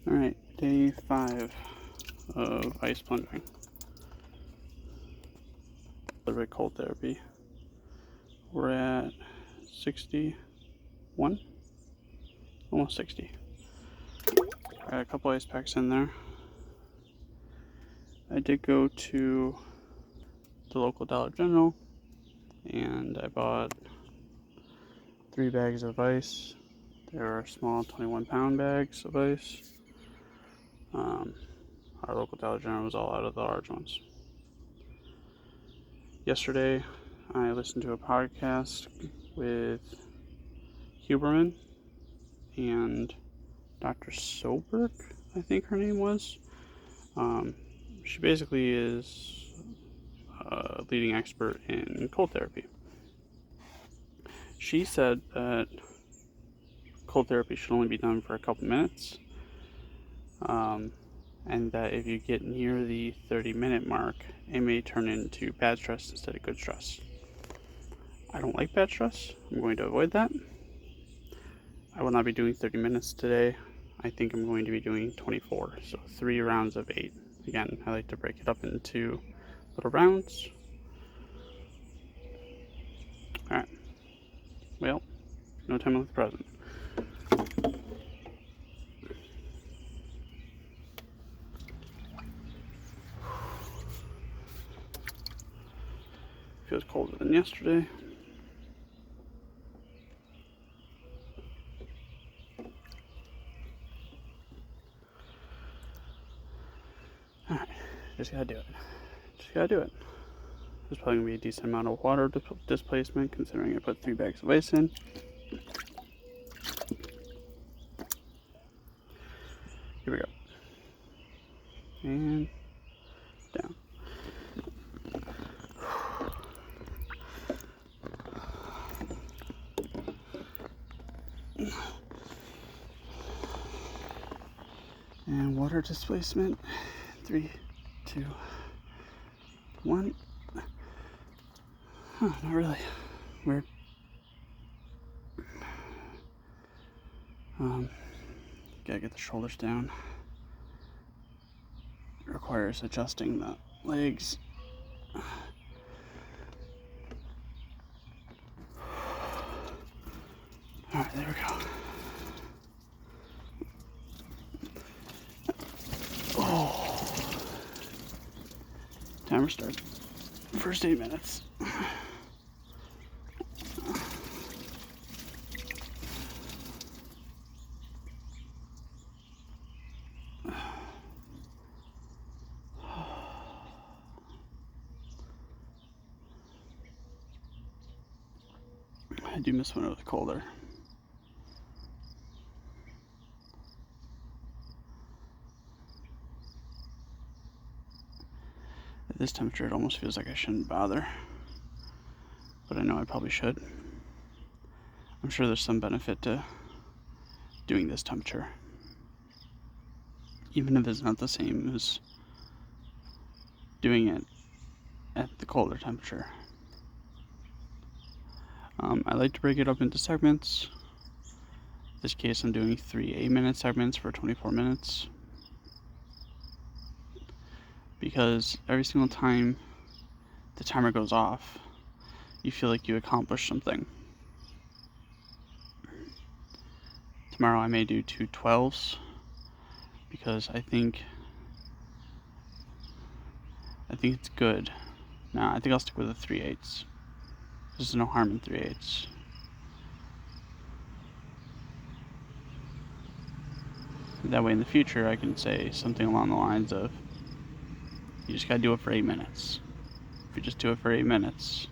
Alright, day 5 of ice plunging. Deliberate cold therapy. We're at 61? Almost 60. Got a couple ice packs in there. I did go to the local Dollar General and I bought 3 bags of ice. They were small 21-pound bags of ice. Our local Dollar General was all out of the large ones. Yesterday, I listened to a podcast with Huberman and Dr. Soberg, I think her name was. She basically is a leading expert in cold therapy. She said that cold therapy should only be done for a couple minutes, and that if you get near the 30-minute mark, it may turn into bad stress instead of good stress. I don't like bad stress. I'm going to avoid that. I will not be doing 30 minutes today. I think I'm going to be doing 24, so 3 rounds of 8. Again, I like to break it up into little rounds. Alright. Well, no time like the present. Feels colder than yesterday. Alright, just gotta do it. There's probably gonna be a decent amount of water displacement considering I put 3 bags of ice in. Here we go. And down. And water displacement. 3, 2, 1. Huh, not really. Weird. Gotta get the shoulders down. It requires adjusting the legs. Alright, there we go. Oh. Timer starts. First 8 minutes. I do miss when it was colder. At this temperature, it almost feels like I shouldn't bother. But I know I probably should. I'm sure there's some benefit to doing this temperature. Even if it's not the same as doing it at the colder temperature. I like to break it up into segments. In this case, I'm doing 3 8-minute segments for 24 minutes. Because every single time the timer goes off, you feel like you accomplished something. Tomorrow I may do 2 12s because I think it's good. Nah, I think I'll stick with the 3 8s. There's no harm in 3 8s. That way in the future I can say something along the lines of, you just gotta do it for 8 minutes. If you just do it for 8 minutes,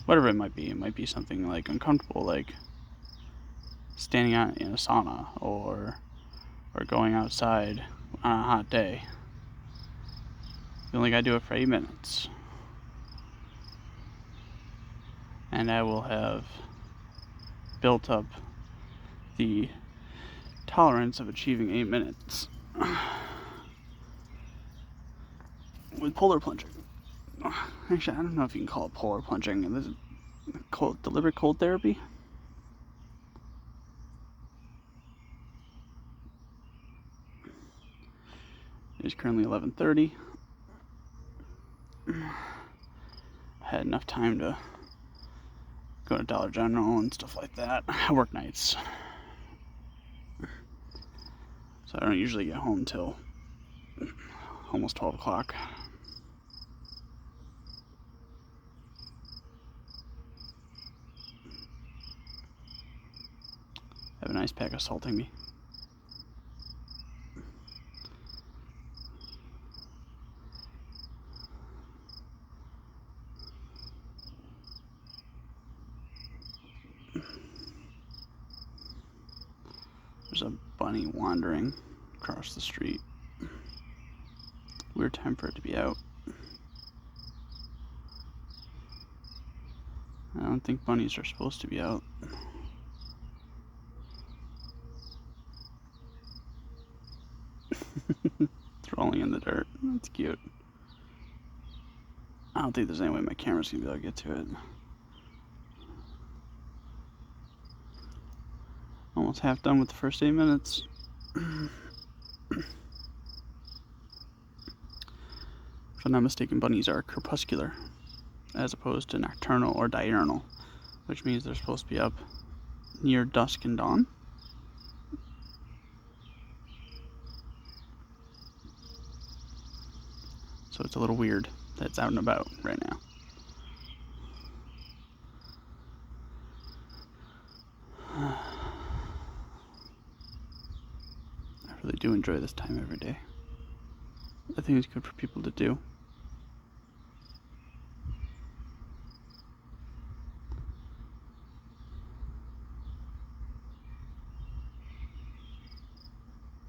whatever it might be something like uncomfortable, like standing out in a sauna or going outside on a hot day. You only gotta do it for 8 minutes. And I will have built up the tolerance of achieving 8 minutes with polar plunging. Actually, I don't know if you can call it polar plunging. This is deliberate cold therapy. It is currently 11:30. I had enough time to go to Dollar General and stuff like that. I work nights, so I don't usually get home till almost 12 o'clock. I have a nice pack assaulting me. There's a bunny wandering across the street. Weird time for it to be out. I don't think bunnies are supposed to be out. It's rolling in the dirt. That's cute. I don't think there's any way my camera's gonna be able to get to it. Almost half done with the first 8 minutes. If I'm not mistaken, bunnies are crepuscular as opposed to nocturnal or diurnal, which means they're supposed to be up near dusk and dawn. So it's a little weird that it's out and about right now. I really do enjoy this time every day. I think it's good for people to do.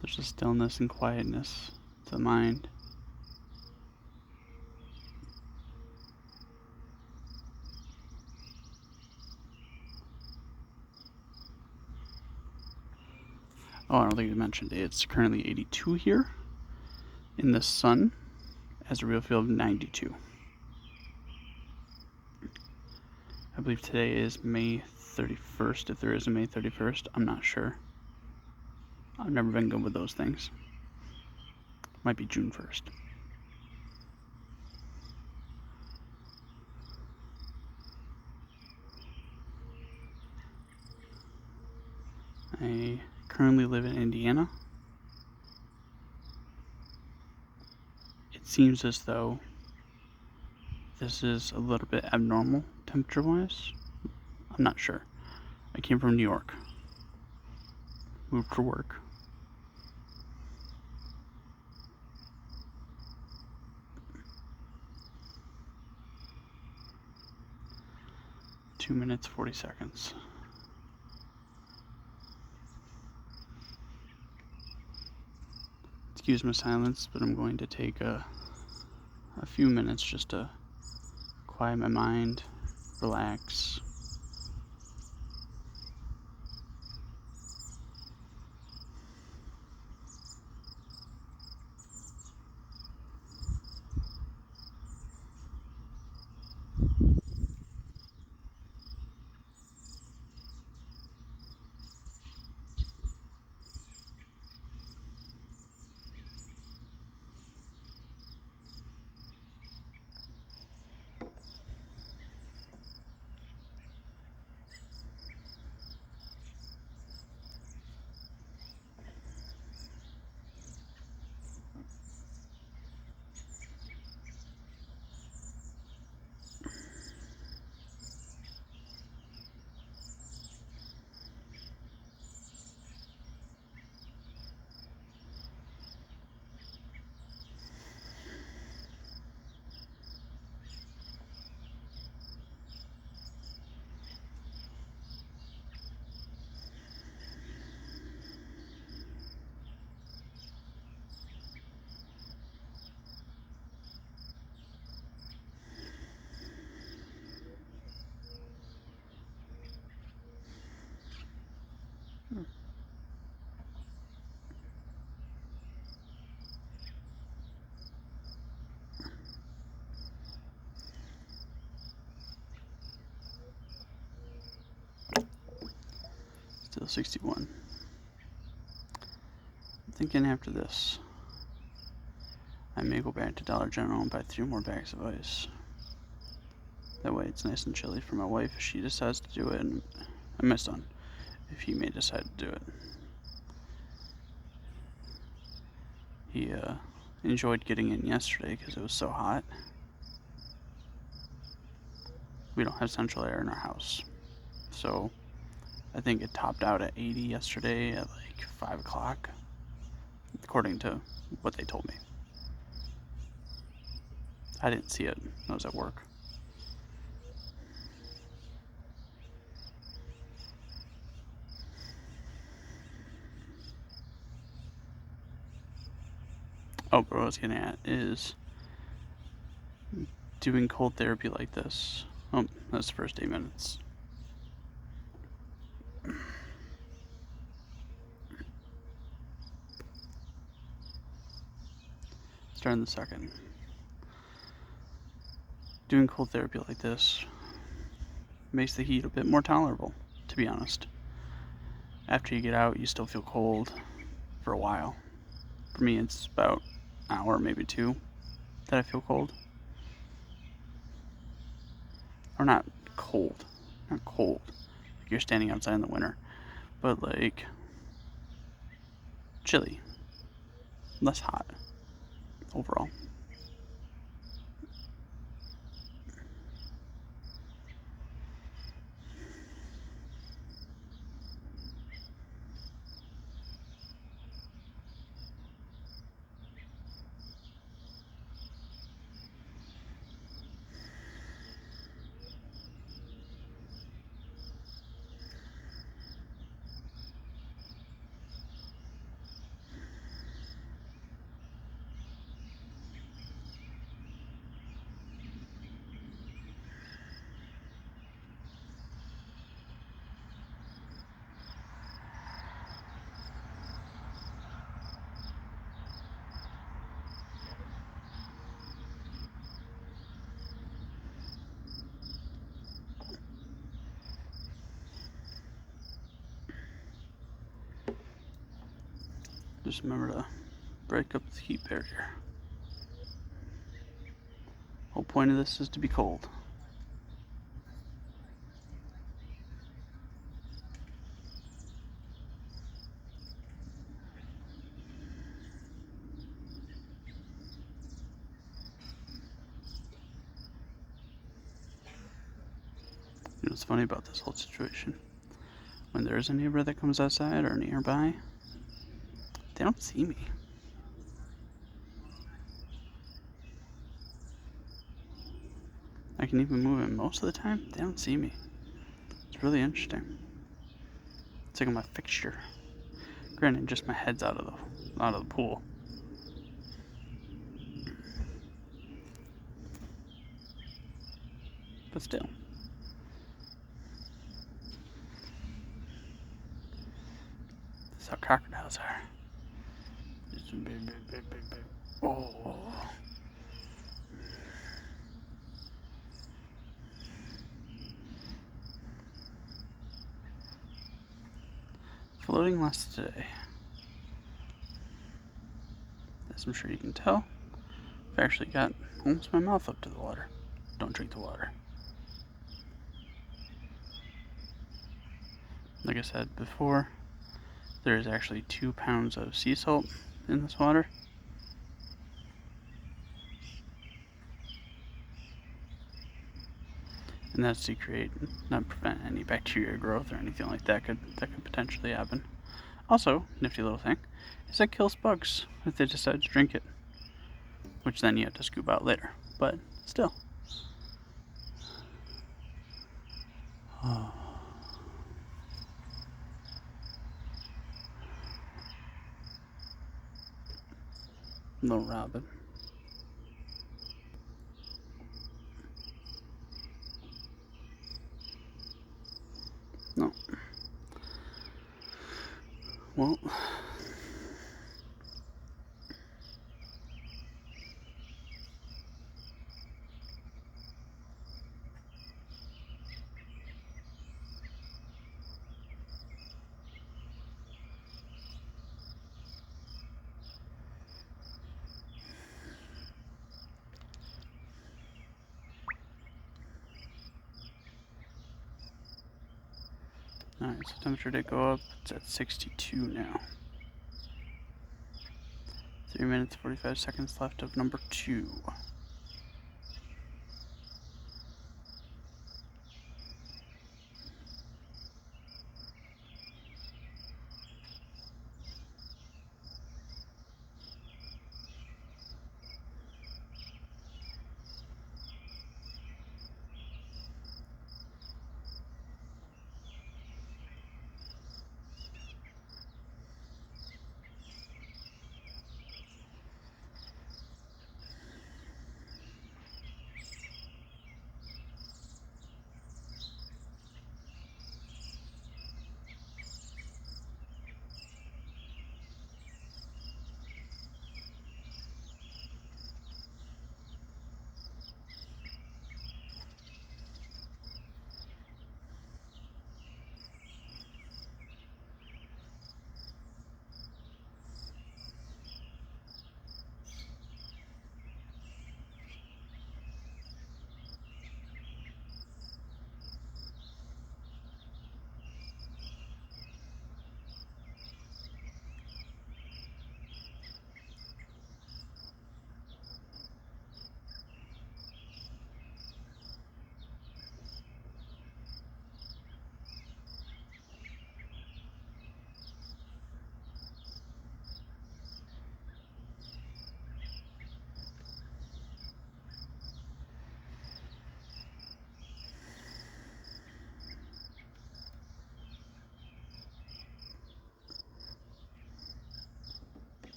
There's a stillness and quietness to the mind. Oh, I don't think I mentioned it. It's currently 82 here in the sun, as a real feel of 92. I believe today is May 31st, if there is a May 31st. I'm not sure. I've never been good with those things. Might be June 1st. I currently live in Indiana. It seems as though this is a little bit abnormal temperature-wise. I'm not sure. I came from New York. Moved for work. Two minutes, 40 seconds. Excuse my silence, but I'm going to take a few minutes just to quiet my mind, relax. Still 61. I'm thinking after this, I may go back to Dollar General and buy 3 more bags of ice. That way it's nice and chilly for my wife if she decides to do it, and my son, if he may decide to do it. He enjoyed getting in yesterday because it was so hot. We don't have central air in our house, so I think it topped out at 80 yesterday at like 5 o'clock, according to what they told me. I didn't see it. I was at work. Oh, but what I was getting at is doing cold therapy like this. Oh, that's the first 8 minutes. Starting the second. Doing cold therapy like this makes the heat a bit more tolerable, to be honest. After you get out, you still feel cold for a while. For me, it's about an hour, maybe 2, that I feel cold. Or not cold. Not cold. Like you're standing outside in the winter. But like chilly. Less hot overall. Just remember to break up the heat barrier. Whole point of this is to be cold. You know what's funny about this whole situation? When there's a neighbor that comes outside or nearby, they don't see me. I can even move in most of the time, they don't see me. It's really interesting. It's like I'm a fixture. Granted, just my head's out of the pool. But still. That's how crocodiles are. Just big. Oh. Floating less today. As I'm sure you can tell, I've actually got almost my mouth up to the water. Don't drink the water. Like I said before, there is actually 2 pounds of sea salt in this water. And that's to not prevent any bacteria growth or anything like that could potentially happen. Also, nifty little thing, is that kills bugs if they decide to drink it. Which then you have to scoop out later. But still. Oh. Little Robin. No. Well. Alright, so temperature did go up. It's at 62 now. 3 minutes, 45 seconds left of number 2.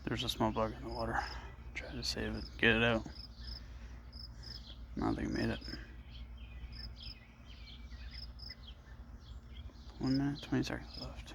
There's a small bug in the water. Try to save it, get it out. Nothing made it. 1 minute, 20 seconds left.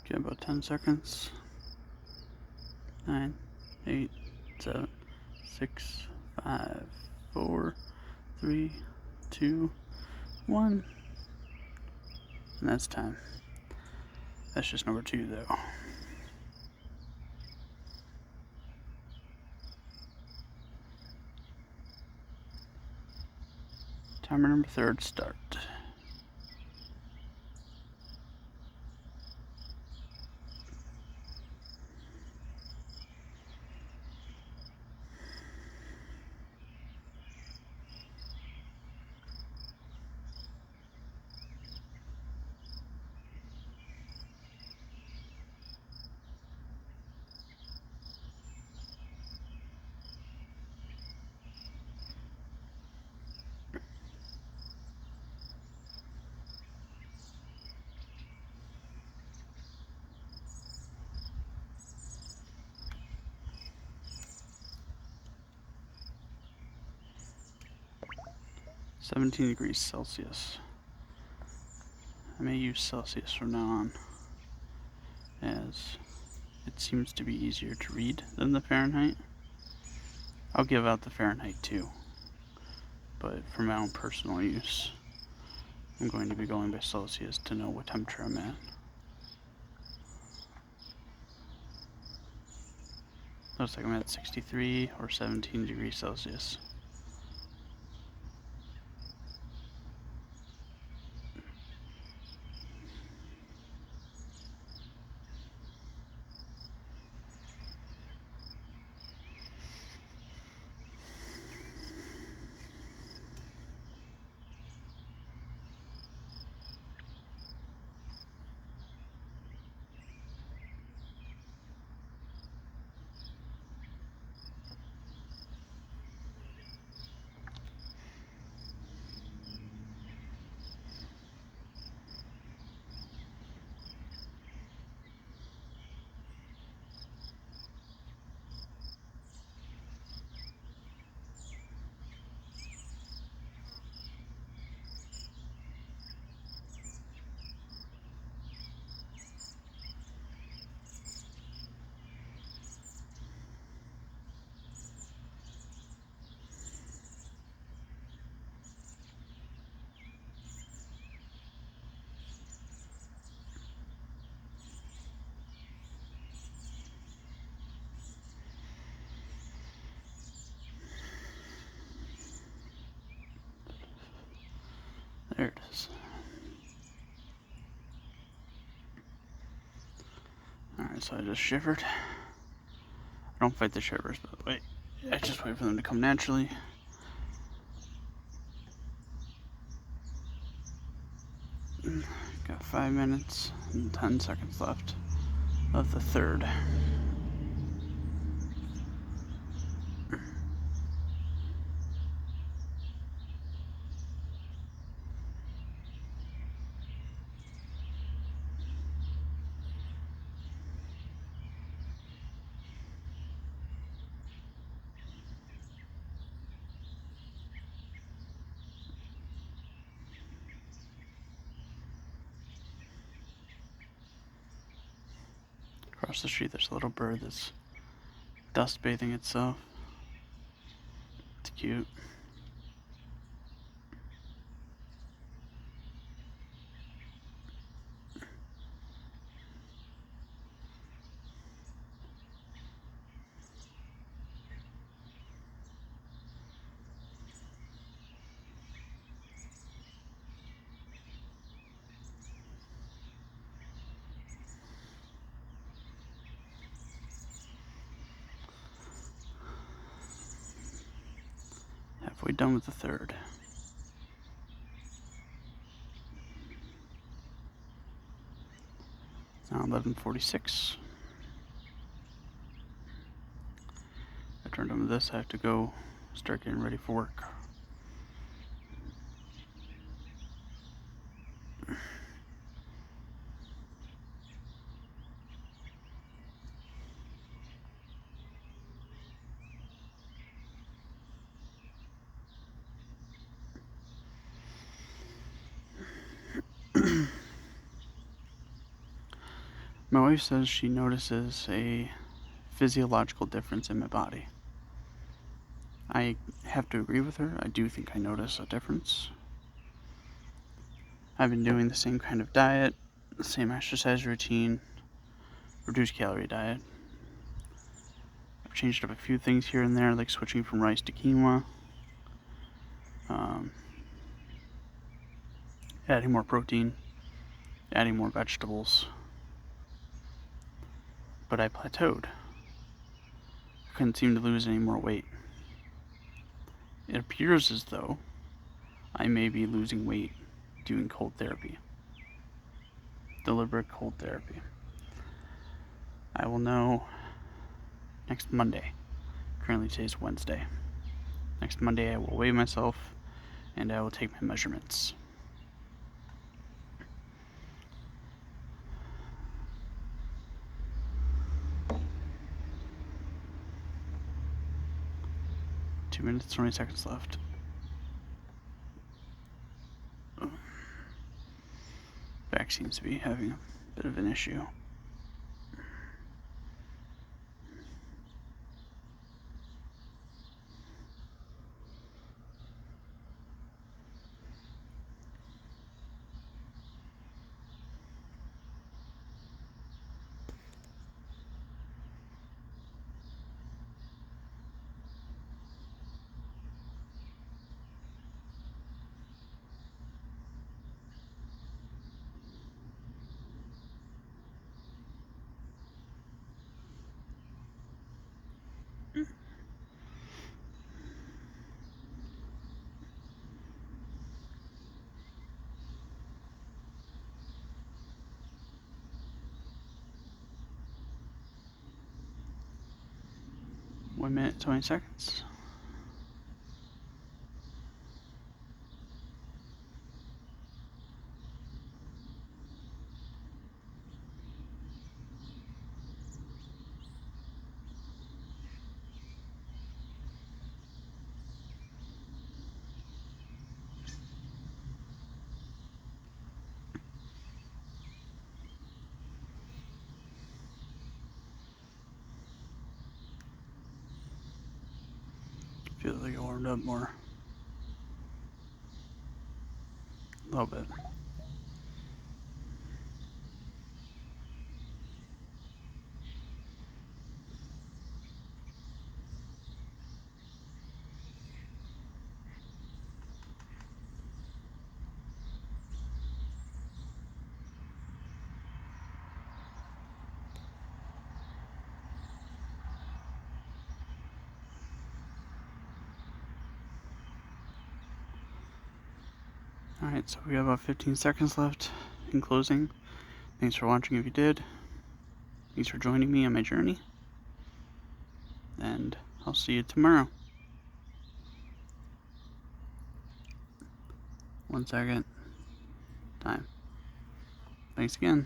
Okay, about 10 seconds. 9, 8, 7, 6, 5, 4, 3, 2, 1. And that's time. That's just number 2 though. Timer number 3, start. (17°C). I may use Celsius from now on, as it seems to be easier to read than the Fahrenheit. I'll give out the Fahrenheit too, but for my own personal use, I'm going to be going by Celsius to know what temperature I'm at. Looks like I'm at 63 or 17 degrees Celsius. There it is. Alright, so I just shivered. I don't fight the shivers, but wait. I just wait for them to come naturally. Got 5 minutes and 10 seconds left of the third. Across the street, there's a little bird that's dust bathing itself. It's cute. Halfway done with the third. Now 11:46. I turned on this. I have to go start getting ready for work. My wife says she notices a physiological difference in my body. I have to agree with her. I do think I notice a difference. I've been doing the same kind of diet, the same exercise routine, reduced calorie diet. I've changed up a few things here and there, like switching from rice to quinoa, adding more protein, adding more vegetables. But I plateaued. I couldn't seem to lose any more weight. It appears as though I may be losing weight doing cold therapy. Deliberate cold therapy. I will know next Monday. Currently today's Wednesday. Next Monday I will weigh myself and I will take my measurements. Two minutes, 20 seconds left. Back seems to be having a bit of an issue. 1 minute, 20 seconds. Feels like it warmed up more. A little bit. Alright, so we have about 15 seconds left in closing. Thanks for watching if you did. Thanks for joining me on my journey. And I'll see you tomorrow. 1 second. Time. Thanks again.